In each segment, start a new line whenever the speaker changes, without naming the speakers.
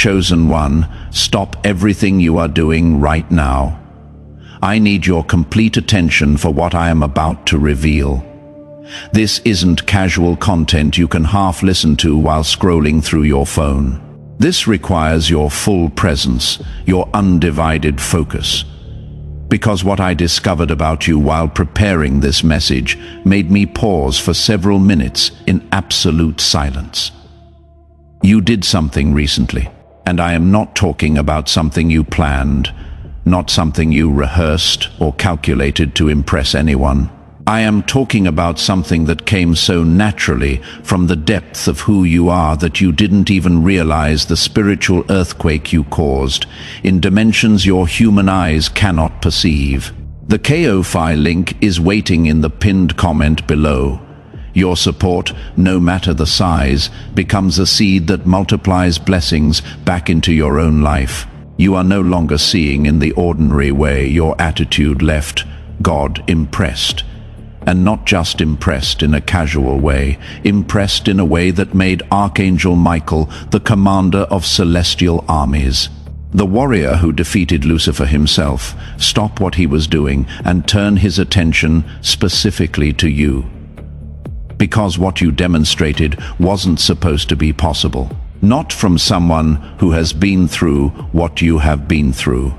chosen one, stop everything you are doing right now. I need your complete attention for what I am about to reveal. This isn't casual content you can half listen to while scrolling through your phone. This requires your full presence, your undivided focus. Because what I discovered about you while preparing this message made me pause for several minutes in absolute silence. You did something recently, and I am not talking about something you planned, not something you rehearsed or calculated to impress anyone. I am talking about something that came so naturally from the depth of who you are that you didn't even realize the spiritual earthquake you caused in dimensions your human eyes cannot perceive. The Ko-Fi link is waiting in the pinned comment below. Your support, no matter the size, becomes a seed that multiplies blessings back into your own life. You are no longer seeing in the ordinary way. Your attitude left God impressed. And not just impressed in a casual way, impressed in a way that made Archangel Michael the commander of celestial armies. The warrior who defeated Lucifer himself, stop what he was doing and turn his attention specifically to you. Because what you demonstrated wasn't supposed to be possible. Not from someone who has been through what you have been through.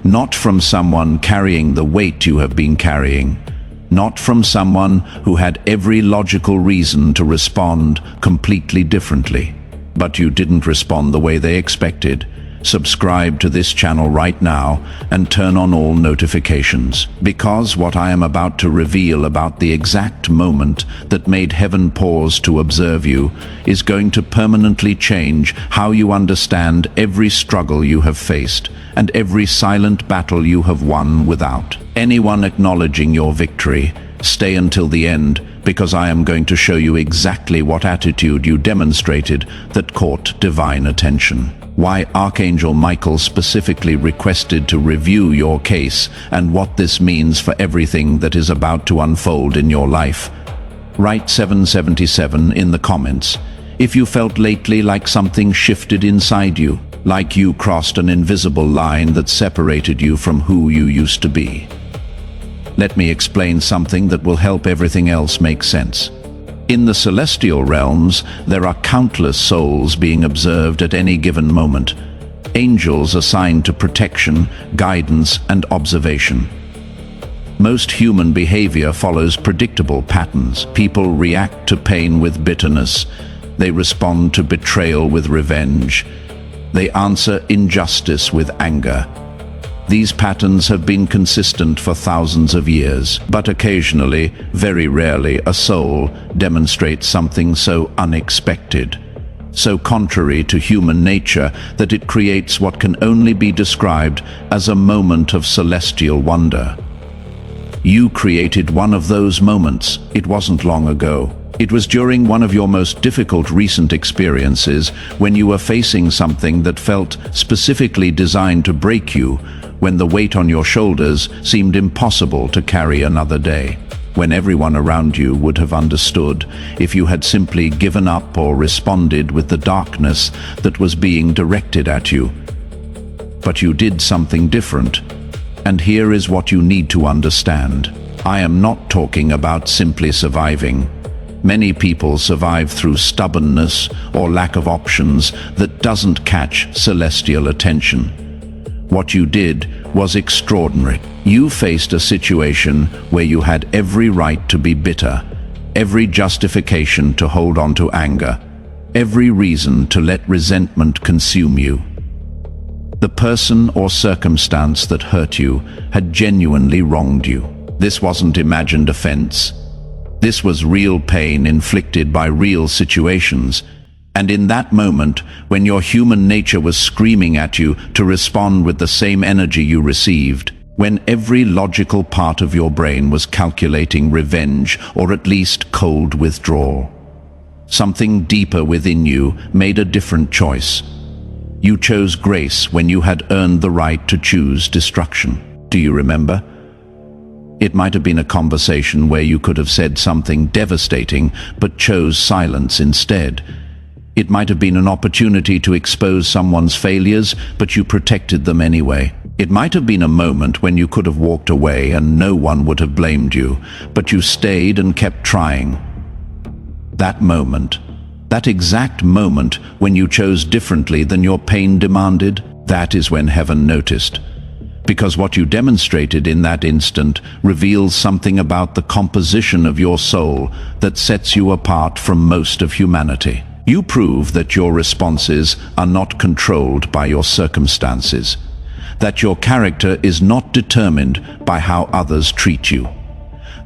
Not from someone carrying the weight you have been carrying. Not from someone who had every logical reason to respond completely differently. But you didn't respond the way they expected. Subscribe to this channel right now and turn on all notifications, because what I am about to reveal about the exact moment that made heaven pause to observe you is going to permanently change how you understand every struggle you have faced and every silent battle you have won without anyone acknowledging your victory. Stay until the end, because I am going to show you exactly what attitude you demonstrated that caught divine attention. Why Archangel Michael specifically requested to review your case and what this means for everything that is about to unfold in your life. Write 777 in the comments if you felt lately like something shifted inside you, like you crossed an invisible line that separated you from who you used to be. Let me explain something that will help everything else make sense. In the celestial realms, there are countless souls being observed at any given moment. Angels assigned to protection, guidance, and observation. Most human behavior follows predictable patterns. People react to pain with bitterness. They respond to betrayal with revenge. They answer injustice with anger. These patterns have been consistent for thousands of years, but occasionally, very rarely, a soul demonstrates something so unexpected, so contrary to human nature that it creates what can only be described as a moment of celestial wonder. You created one of those moments. It wasn't long ago. It was during one of your most difficult recent experiences, when you were facing something that felt specifically designed to break you, when the weight on your shoulders seemed impossible to carry another day, when everyone around you would have understood if you had simply given up or responded with the darkness that was being directed at you. But you did something different, and here is what you need to understand. I am not talking about simply surviving. Many people survive through stubbornness or lack of options that doesn't catch celestial attention. What you did was extraordinary. You faced a situation where you had every right to be bitter, every justification to hold on to anger, every reason to let resentment consume you. The person or circumstance that hurt you had genuinely wronged you. This wasn't imagined offense. This was real pain inflicted by real situations. And in that moment, when your human nature was screaming at you to respond with the same energy you received, when every logical part of your brain was calculating revenge or at least cold withdrawal, something deeper within you made a different choice. You chose grace when you had earned the right to choose destruction. Do you remember? It might have been a conversation where you could have said something devastating but chose silence instead. It might have been an opportunity to expose someone's failures, but you protected them anyway. It might have been a moment when you could have walked away and no one would have blamed you, but you stayed and kept trying. That moment, that exact moment when you chose differently than your pain demanded, that is when heaven noticed. Because what you demonstrated in that instant reveals something about the composition of your soul that sets you apart from most of humanity. You prove that your responses are not controlled by your circumstances, that your character is not determined by how others treat you,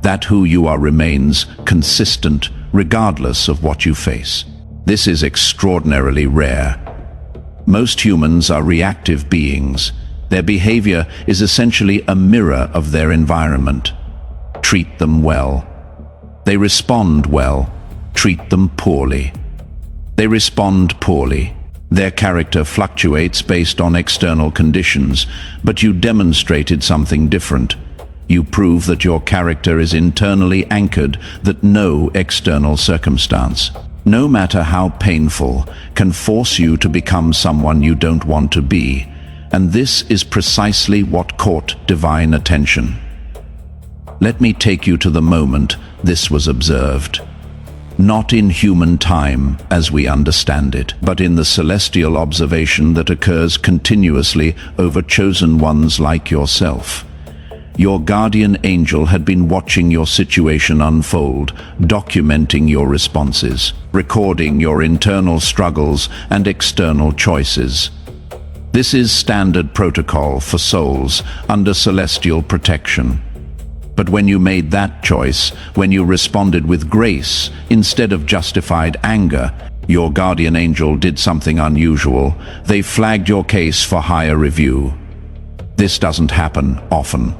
that who you are remains consistent regardless of what you face. This is extraordinarily rare. Most humans are reactive beings. Their behavior is essentially a mirror of their environment. Treat them well. They respond well. Treat them poorly. They respond poorly. Their character fluctuates based on external conditions, but you demonstrated something different. You prove that your character is internally anchored, that no external circumstance, no matter how painful, can force you to become someone you don't want to be. And this is precisely what caught divine attention. Let me take you to the moment this was observed. Not in human time as we understand it, but in the celestial observation that occurs continuously over chosen ones like yourself. Your guardian angel had been watching your situation unfold, documenting your responses, recording your internal struggles and external choices. This is standard protocol for souls under celestial protection. But when you made that choice, when you responded with grace instead of justified anger, your guardian angel did something unusual. They flagged your case for higher review. This doesn't happen often.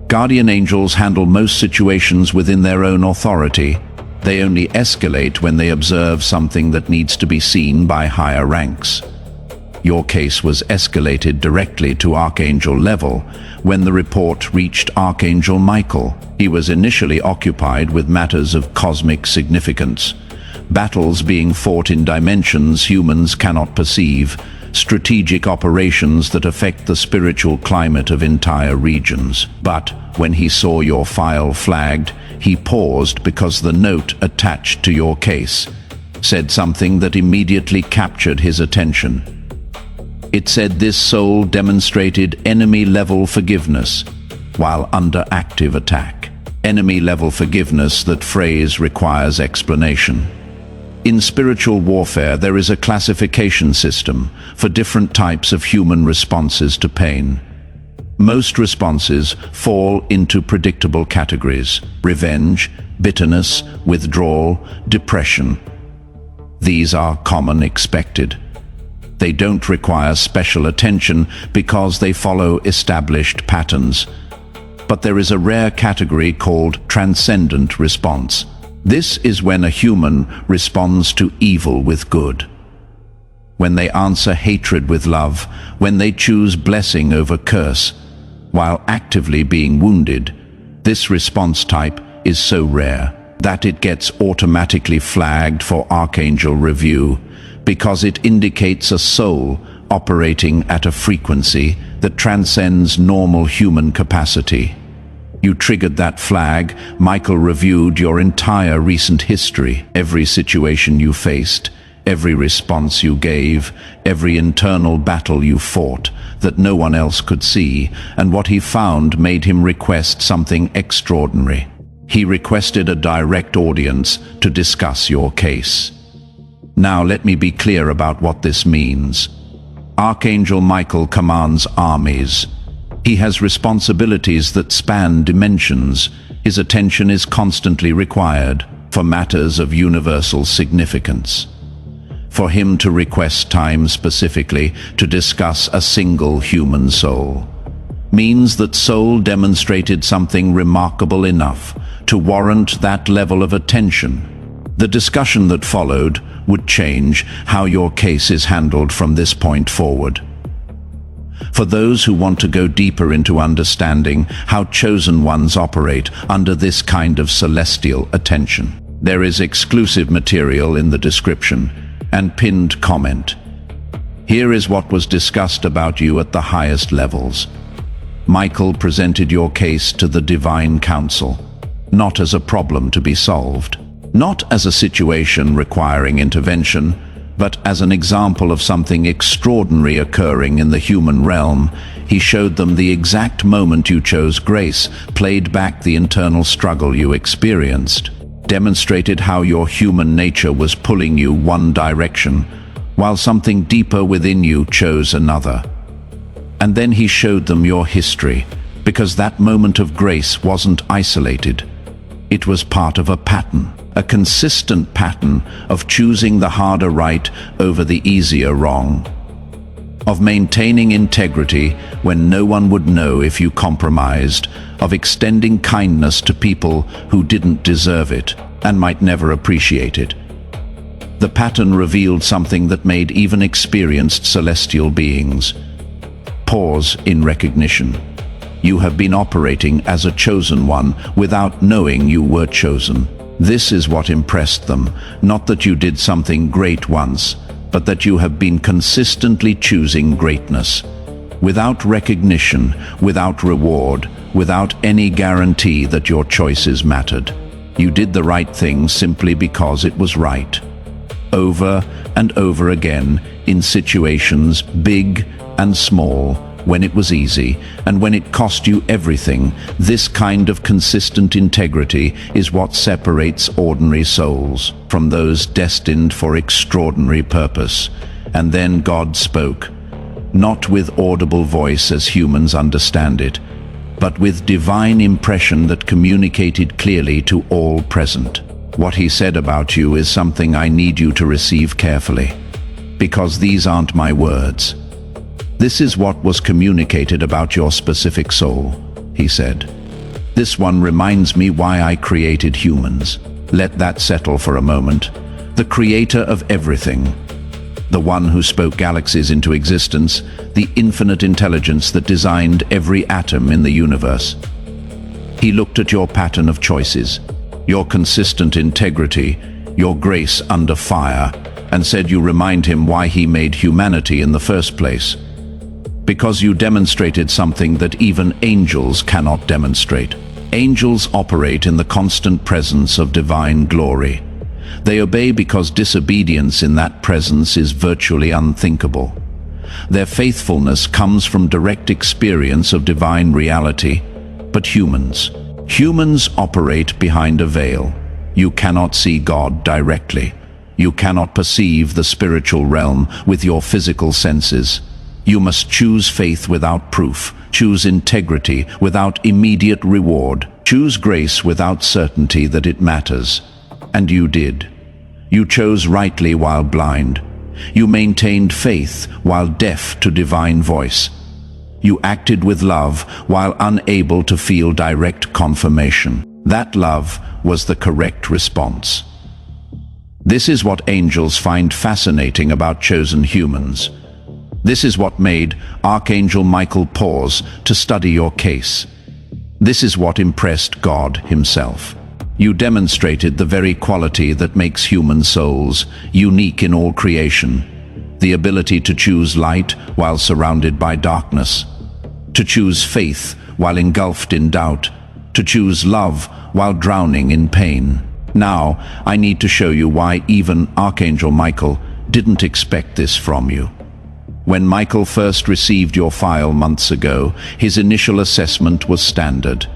Guardian angels handle most situations within their own authority. They only escalate when they observe something that needs to be seen by higher ranks. Your case was escalated directly to Archangel level when the report reached Archangel Michael. He was initially occupied with matters of cosmic significance, battles being fought in dimensions humans cannot perceive, strategic operations that affect the spiritual climate of entire regions. But when he saw your file flagged, he paused because the note attached to your case said something that immediately captured his attention. It said this soul demonstrated enemy-level forgiveness while under active attack. Enemy-level forgiveness, that phrase requires explanation. In spiritual warfare, there is a classification system for different types of human responses to pain. Most responses fall into predictable categories: revenge, bitterness, withdrawal, depression. These are common, expected. They don't require special attention because they follow established patterns. But there is a rare category called transcendent response. This is when a human responds to evil with good. When they answer hatred with love, when they choose blessing over curse, while actively being wounded. This response type is so rare that it gets automatically flagged for Archangel review, because it indicates a soul operating at a frequency that transcends normal human capacity. You triggered that flag. Michael reviewed your entire recent history, every situation you faced, every response you gave, every internal battle you fought that no one else could see, and what he found made him request something extraordinary. He requested a direct audience to discuss your case. Now let me be clear about what this means. Archangel Michael commands armies. He has responsibilities that span dimensions. His attention is constantly required for matters of universal significance. For him to request time specifically to discuss a single human soul means that soul demonstrated something remarkable enough to warrant that level of attention. The discussion that followed would change how your case is handled from this point forward. For those who want to go deeper into understanding how chosen ones operate under this kind of celestial attention, there is exclusive material in the description. and pinned comment. Here is what was discussed about you at the highest levels. Michael presented your case to the Divine Council, not as a problem to be solved, not as a situation requiring intervention, but as an example of something extraordinary occurring in the human realm. He showed them the exact moment you chose grace, played back the internal struggle you experienced, demonstrated how your human nature was pulling you one direction, while something deeper within you chose another. And then he showed them your history, because that moment of grace wasn't isolated. It was part of a pattern, a consistent pattern of choosing the harder right over the easier wrong, of maintaining integrity when no one would know if you compromised, of extending kindness to people who didn't deserve it and might never appreciate it. The pattern revealed something that made even experienced celestial beings pause in recognition. You have been operating as a chosen one without knowing you were chosen. This is what impressed them, not that you did something great once, but that you have been consistently choosing greatness. Without recognition, without reward, without any guarantee that your choices mattered. You did the right thing simply because it was right. Over and over again, in situations big and small, when it was easy and when it cost you everything. This kind of consistent integrity is what separates ordinary souls from those destined for extraordinary purpose. And then God spoke, not with audible voice as humans understand it, but with divine impression that communicated clearly to all present. What he said about you is something I need you to receive carefully, because these aren't my words. This is what was communicated about your specific soul, he said. This one reminds me why I created humans. Let that settle for a moment. The creator of everything, the one who spoke galaxies into existence, the infinite intelligence that designed every atom in the universe. He looked at your pattern of choices, your consistent integrity, your grace under fire, and said you remind him why he made humanity in the first place. Because you demonstrated something that even angels cannot demonstrate. Angels operate in the constant presence of divine glory. They obey because disobedience in that presence is virtually unthinkable. Their faithfulness comes from direct experience of divine reality. But humans operate behind a veil. You cannot see God directly. You cannot perceive the spiritual realm with your physical senses. You must choose faith without proof, choose integrity without immediate reward, choose grace without certainty that it matters. And you did. You chose rightly while blind. You maintained faith while deaf to divine voice. You acted with love while unable to feel direct confirmation. That love was the correct response. This is what angels find fascinating about chosen humans. This is what made Archangel Michael pause to study your case. This is what impressed God himself. You demonstrated the very quality that makes human souls unique in all creation. The ability to choose light while surrounded by darkness. To choose faith while engulfed in doubt. To choose love while drowning in pain. Now, I need to show you why even Archangel Michael didn't expect this from you. When Michael first received your file months ago, his initial assessment was standard.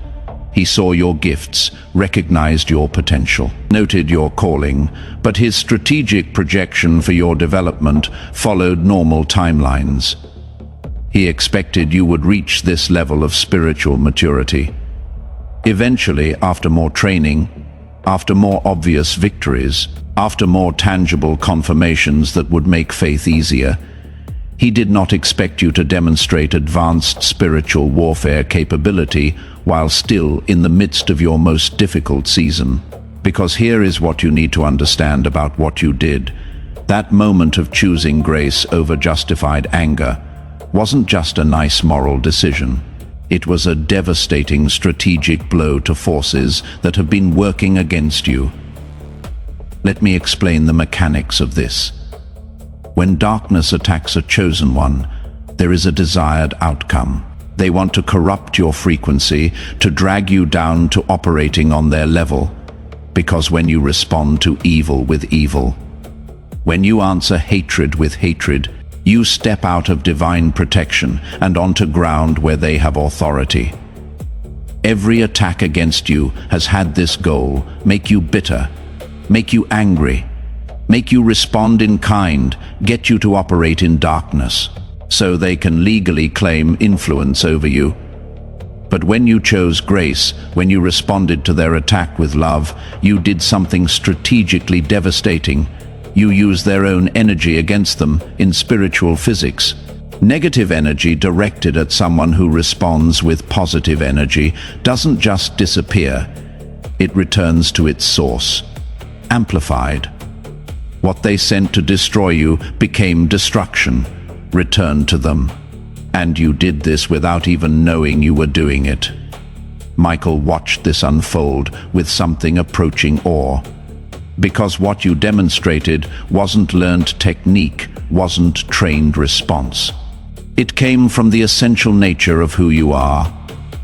He saw your gifts, recognized your potential, noted your calling, but his strategic projection for your development followed normal timelines. He expected you would reach this level of spiritual maturity. Eventually, after more training, after more obvious victories, after more tangible confirmations that would make faith easier, he did not expect you to demonstrate advanced spiritual warfare capability while still in the midst of your most difficult season. Because here is what you need to understand about what you did. That moment of choosing grace over justified anger wasn't just a nice moral decision. It was a devastating strategic blow to forces that have been working against you. Let me explain the mechanics of this. When darkness attacks a chosen one, there is a desired outcome. They want to corrupt your frequency, to drag you down to operating on their level. Because when you respond to evil with evil, when you answer hatred with hatred, you step out of divine protection and onto ground where they have authority. Every attack against you has had this goal: make you bitter, make you angry, make you respond in kind, get you to operate in darkness, so they can legally claim influence over you. But when you chose grace, when you responded to their attack with love, you did something strategically devastating. You used their own energy against them in spiritual physics. Negative energy directed at someone who responds with positive energy doesn't just disappear. It returns to its source, amplified. What they sent to destroy you became destruction, returned to them. And you did this without even knowing you were doing it. Michael watched this unfold with something approaching awe. Because what you demonstrated wasn't learned technique, wasn't trained response. It came from the essential nature of who you are.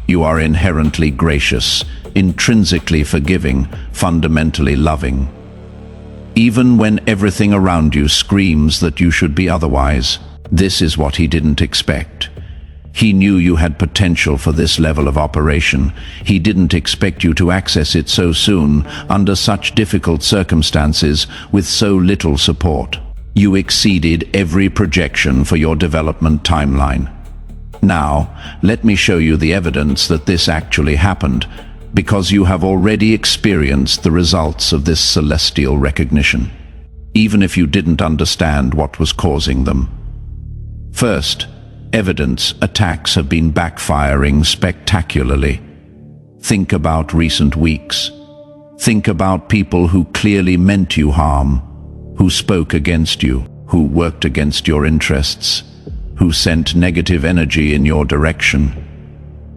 You are inherently gracious, intrinsically forgiving, fundamentally loving. Even when everything around you screams that you should be otherwise. This is what he didn't expect. He knew you had potential for this level of operation. He didn't expect you to access it so soon, under such difficult circumstances, with so little support. You exceeded every projection for your development timeline. Now, let me show you the evidence that this actually happened, because you have already experienced the results of this celestial recognition, even if you didn't understand what was causing them. First, evidence: attacks have been backfiring spectacularly. Think about recent weeks. Think about people who clearly meant you harm, who spoke against you, who worked against your interests, who sent negative energy in your direction.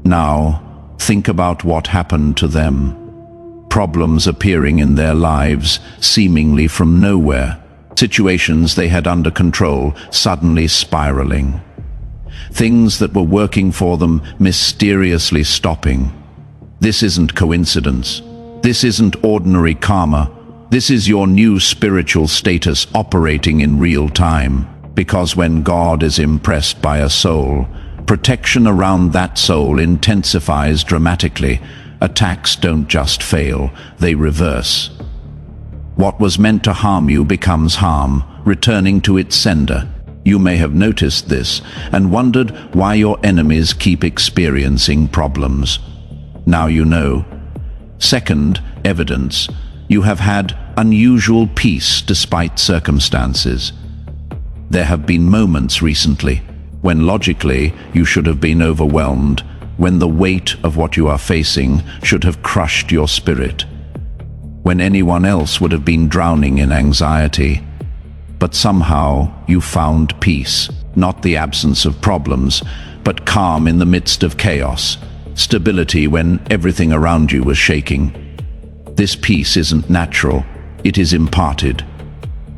Now, think about what happened to them. Problems appearing in their lives, seemingly from nowhere. Situations they had under control, suddenly spiraling. Things that were working for them, mysteriously stopping. This isn't coincidence. This isn't ordinary karma. This is your new spiritual status operating in real time. Because when God is impressed by a soul, protection around that soul intensifies dramatically. Attacks don't just fail, they reverse. What was meant to harm you becomes harm, returning to its sender. You may have noticed this and wondered why your enemies keep experiencing problems. Now you know. Second, evidence: you have had unusual peace despite circumstances. There have been moments recently when logically you should have been overwhelmed, when the weight of what you are facing should have crushed your spirit, when anyone else would have been drowning in anxiety. But somehow you found peace, not the absence of problems, but calm in the midst of chaos, stability when everything around you was shaking. This peace isn't natural, it is imparted.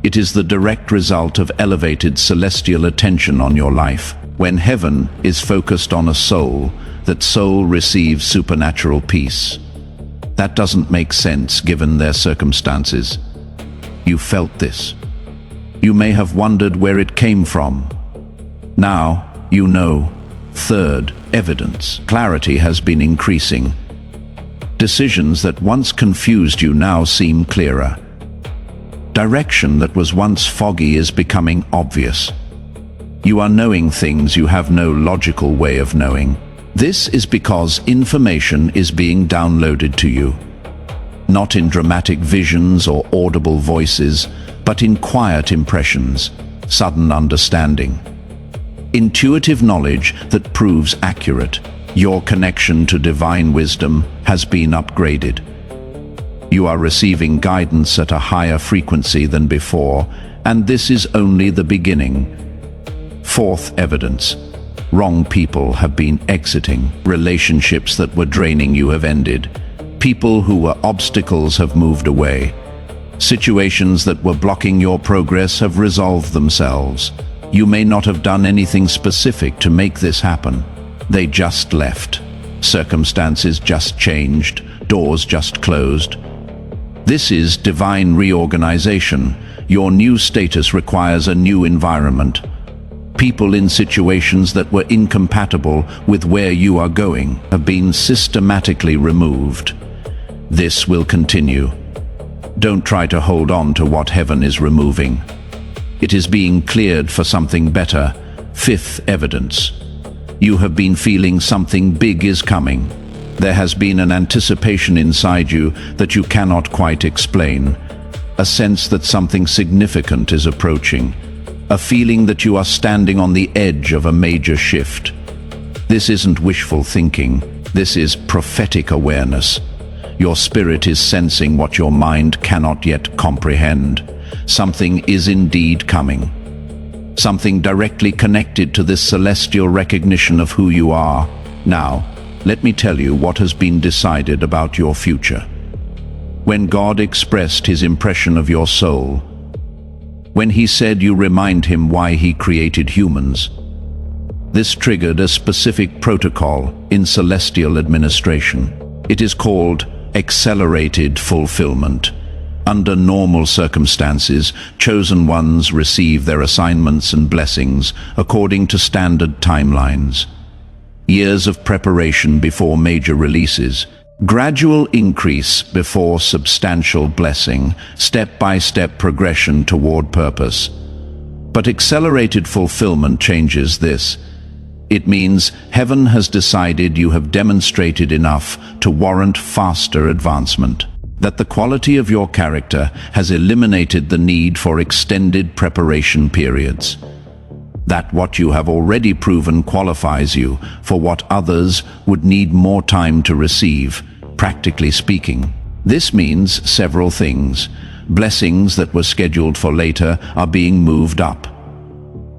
It is the direct result of elevated celestial attention on your life. When heaven is focused on a soul, that soul receives supernatural peace. That doesn't make sense given their circumstances. You felt this. You may have wondered where it came from. Now, you know. Third, evidence. Clarity has been increasing. Decisions that once confused you now seem clearer. Direction that was once foggy is becoming obvious. You are knowing things you have no logical way of knowing. This is because information is being downloaded to you. Not in dramatic visions or audible voices, but in quiet impressions, sudden understanding. Intuitive knowledge that proves accurate. Your connection to divine wisdom has been upgraded. You are receiving guidance at a higher frequency than before, and this is only the beginning. Fourth, evidence. Wrong people have been exiting. Relationships that were draining you have ended. People who were obstacles have moved away. Situations that were blocking your progress have resolved themselves. You may not have done anything specific to make this happen. They just left. Circumstances just changed. Doors just closed. This is divine reorganization. Your new status requires a new environment. People in situations that were incompatible with where you are going have been systematically removed. This will continue. Don't try to hold on to what heaven is removing. It is being cleared for something better. Fifth evidence. You have been feeling something big is coming. There has been an anticipation inside you that you cannot quite explain. A sense that something significant is approaching. A feeling that you are standing on the edge of a major shift. This isn't wishful thinking. This is prophetic awareness. Your spirit is sensing what your mind cannot yet comprehend. Something is indeed coming. Something directly connected to this celestial recognition of who you are. Now, let me tell you what has been decided about your future. When God expressed his impression of your soul, when he said you remind him why he created humans, this triggered a specific protocol in celestial administration. It is called accelerated fulfillment. Under normal circumstances, chosen ones receive their assignments and blessings according to standard timelines. Years of preparation before major releases, gradual increase before substantial blessing, step-by-step progression toward purpose. But accelerated fulfillment changes this. It means heaven has decided you have demonstrated enough to warrant faster advancement, that the quality of your character has eliminated the need for extended preparation periods, that what you have already proven qualifies you for what others would need more time to receive, practically speaking. This means several things. Blessings that were scheduled for later are being moved up.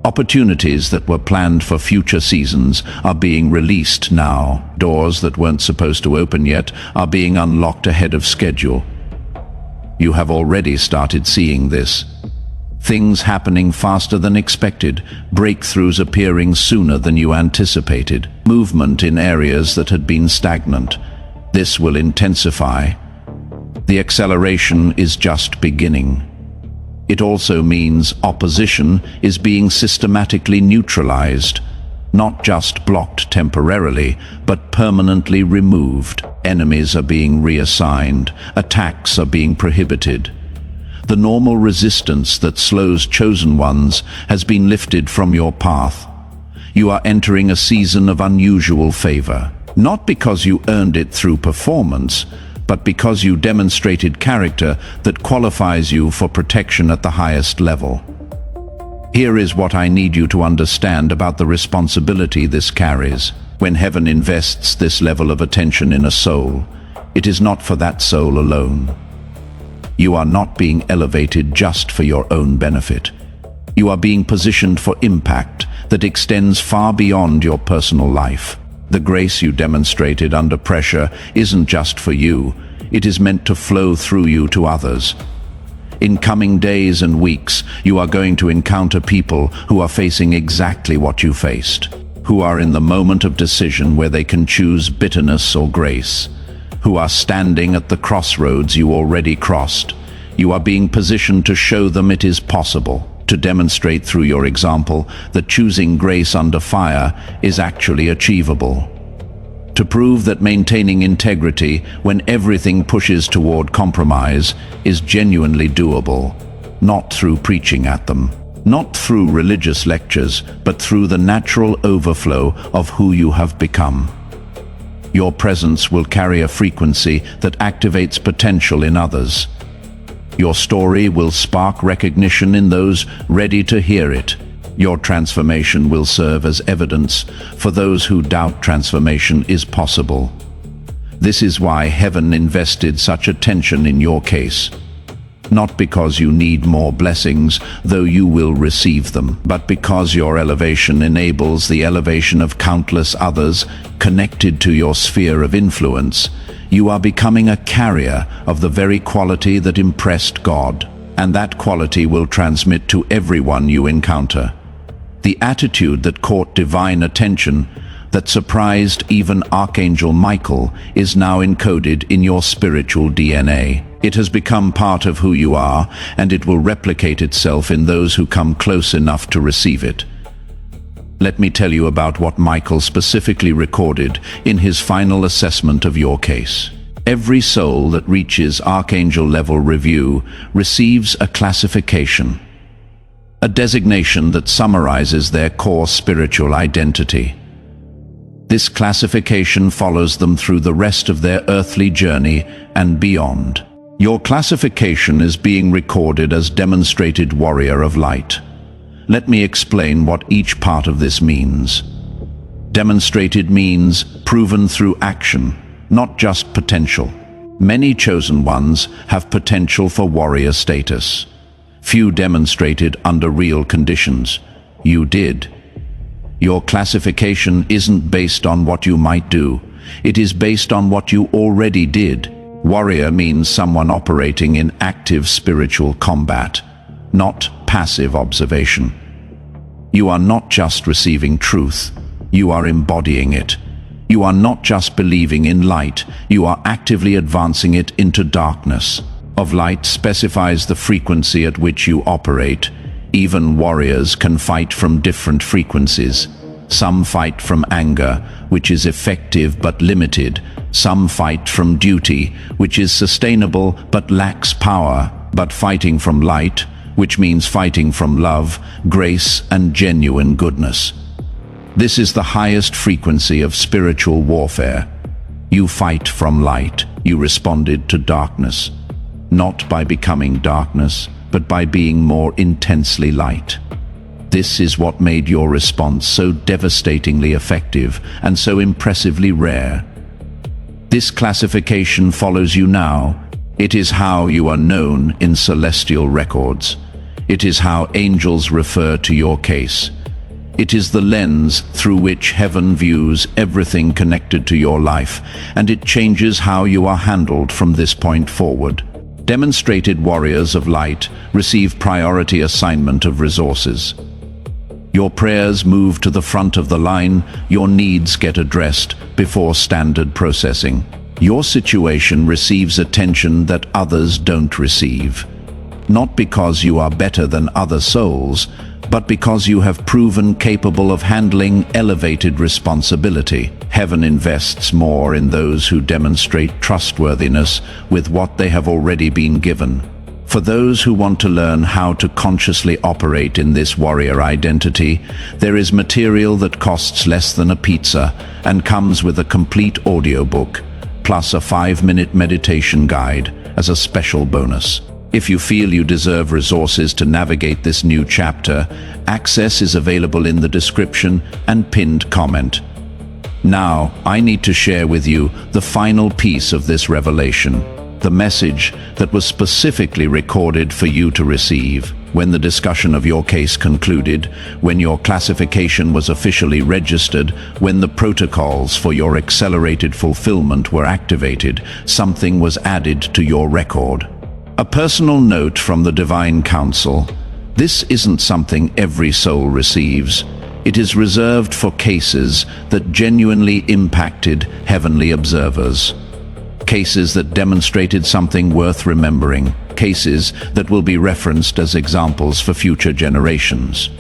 Opportunities that were planned for future seasons are being released now. Doors that weren't supposed to open yet are being unlocked ahead of schedule. You have already started seeing this. Things happening faster than expected, breakthroughs appearing sooner than you anticipated, movement in areas that had been stagnant. This will intensify. The acceleration is just beginning. It also means opposition is being systematically neutralized, not just blocked temporarily, but permanently removed. Enemies are being reassigned, attacks are being prohibited. The normal resistance that slows chosen ones has been lifted from your path. You are entering a season of unusual favor, not because you earned it through performance, but because you demonstrated character that qualifies you for protection at the highest level. Here is what I need you to understand about the responsibility this carries. When heaven invests this level of attention in a soul, it is not for that soul alone. You are not being elevated just for your own benefit. You are being positioned for impact that extends far beyond your personal life. The grace you demonstrated under pressure isn't just for you, it is meant to flow through you to others. In coming days and weeks, you are going to encounter people who are facing exactly what you faced, who are in the moment of decision where they can choose bitterness or grace, who are standing at the crossroads you already crossed. You are being positioned to show them it is possible, to demonstrate through your example that choosing grace under fire is actually achievable. To prove that maintaining integrity when everything pushes toward compromise is genuinely doable, not through preaching at them, not through religious lectures, but through the natural overflow of who you have become. Your presence will carry a frequency that activates potential in others. Your story will spark recognition in those ready to hear it. Your transformation will serve as evidence for those who doubt transformation is possible. This is why heaven invested such attention in your case. not because you need more blessings, though you will receive them, but because your elevation enables the elevation of countless others connected to your sphere of influence. You are becoming a carrier of the very quality that impressed God, and that quality will transmit to everyone you encounter. The attitude that caught divine attention, that surprised even Archangel Michael, is now encoded in your spiritual DNA. It has become part of who you are, and it will replicate itself in those who come close enough to receive it. Let me tell you about what Michael specifically recorded in his final assessment of your case. Every soul that reaches Archangel level review receives a classification, a designation that summarizes their core spiritual identity. This classification follows them through the rest of their earthly journey and beyond. Your classification is being recorded as Demonstrated Warrior of Light. Let me explain what each part of this means. Demonstrated means proven through action, not just potential. Many chosen ones have potential for warrior status. Few demonstrated under real conditions. You did. Your classification isn't based on what you might do. It is based on what you already did. Warrior means someone operating in active spiritual combat, not passive observation. You are not just receiving truth, you are embodying it. You are not just believing in light, you are actively advancing it into darkness. Of light specifies the frequency at which you operate. Even warriors can fight from different frequencies. Some fight from anger, which is effective but limited. Some fight from duty, which is sustainable but lacks power. But fighting from light, which means fighting from love, grace, and genuine goodness. This is the highest frequency of spiritual warfare. You fight from light. You responded to darkness. Not by becoming darkness, but by being more intensely light. This is what made your response so devastatingly effective and so impressively rare. This classification follows you now. It is how you are known in celestial records. It is how angels refer to your case. It is the lens through which heaven views everything connected to your life, and it changes how you are handled from this point forward. Demonstrated warriors of light receive priority assignment of resources. Your prayers move to the front of the line, your needs get addressed before standard processing. Your situation receives attention that others don't receive. Not because you are better than other souls, but because you have proven capable of handling elevated responsibility. Heaven invests more in those who demonstrate trustworthiness with what they have already been given. For those who want to learn how to consciously operate in this warrior identity, there is material that costs less than a pizza and comes with a complete audiobook, plus a 5-minute meditation guide as a special bonus. If you feel you deserve resources to navigate this new chapter, access is available in the description and pinned comment. Now, I need to share with you the final piece of this revelation, the message that was specifically recorded for you to receive. When the discussion of your case concluded, when your classification was officially registered, when the protocols for your accelerated fulfillment were activated, something was added to your record. A personal note from the Divine Council. This isn't something every soul receives. It is reserved for cases that genuinely impacted heavenly observers. Cases that demonstrated something worth remembering. Cases that will be referenced as examples for future generations.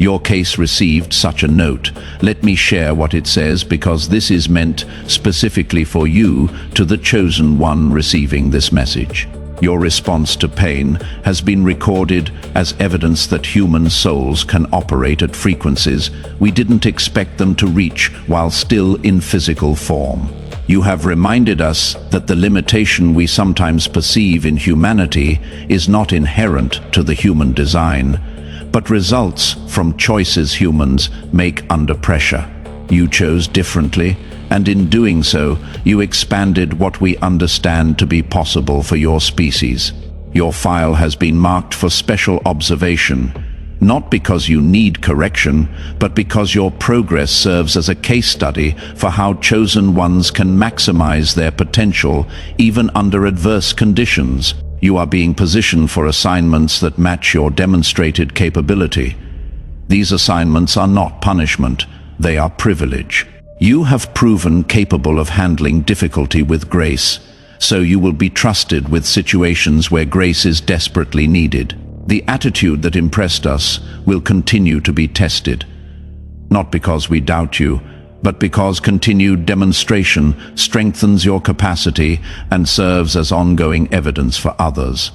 Your case received such a note. Let me share what it says, because this is meant specifically for you, to the chosen one receiving this message. Your response to pain has been recorded as evidence that human souls can operate at frequencies we didn't expect them to reach while still in physical form. You have reminded us that the limitation we sometimes perceive in humanity is not inherent to the human design, but results from choices humans make under pressure. You chose differently, and in doing so, you expanded what we understand to be possible for your species. Your file has been marked for special observation, not because you need correction, but because your progress serves as a case study for how chosen ones can maximize their potential even under adverse conditions. You are being positioned for assignments that match your demonstrated capability. These assignments are not punishment, they are privilege. You have proven capable of handling difficulty with grace, so you will be trusted with situations where grace is desperately needed. The attitude that impressed us will continue to be tested, not because we doubt you, but because continued demonstration strengthens your capacity and serves as ongoing evidence for others.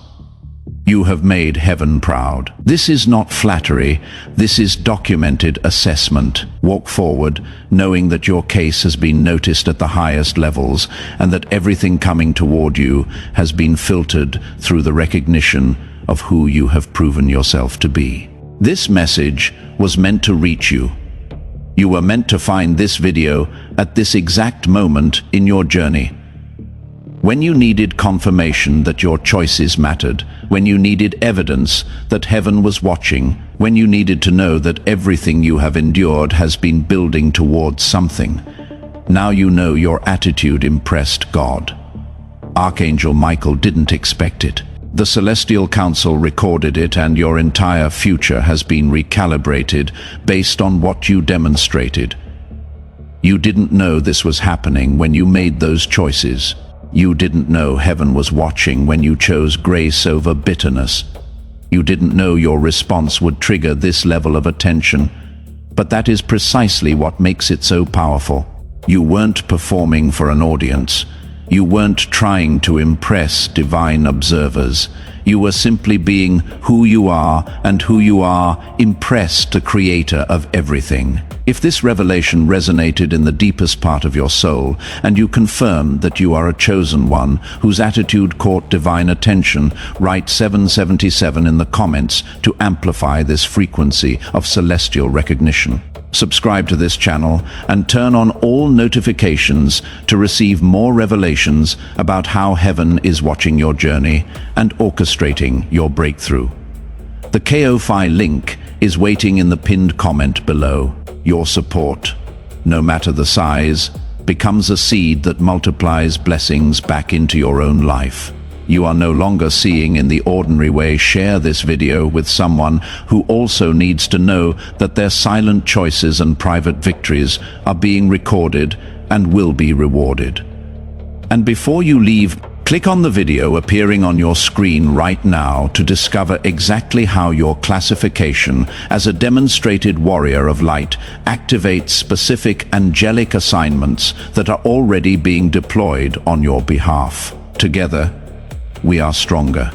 You have made heaven proud. This is not flattery, this is documented assessment. Walk forward, knowing that your case has been noticed at the highest levels and that everything coming toward you has been filtered through the recognition of who you have proven yourself to be. This message was meant to reach you. You were meant to find this video at this exact moment in your journey. When you needed confirmation that your choices mattered, when you needed evidence that heaven was watching, when you needed to know that everything you have endured has been building towards something, now you know your attitude impressed God. Archangel Michael didn't expect it. The Celestial Council recorded it, and your entire future has been recalibrated based on what you demonstrated. You didn't know this was happening when you made those choices. You didn't know heaven was watching when you chose grace over bitterness. You didn't know your response would trigger this level of attention. But that is precisely what makes it so powerful. You weren't performing for an audience. You weren't trying to impress divine observers. You were simply being who you are, and who you are impressed the Creator of everything. If this revelation resonated in the deepest part of your soul, and you confirm that you are a chosen one whose attitude caught divine attention, write 777 in the comments to amplify this frequency of celestial recognition. Subscribe to this channel and turn on all notifications to receive more revelations about how heaven is watching your journey and orchestrating your breakthrough. The Ko-Fi link is waiting in the pinned comment below. Your support, no matter the size, becomes a seed that multiplies blessings back into your own life. You are no longer seeing in the ordinary way. Share this video with someone who also needs to know that their silent choices and private victories are being recorded and will be rewarded. And before you leave, click on the video appearing on your screen right now to discover exactly how your classification as a demonstrated warrior of light activates specific angelic assignments that are already being deployed on your behalf. Together, we are stronger.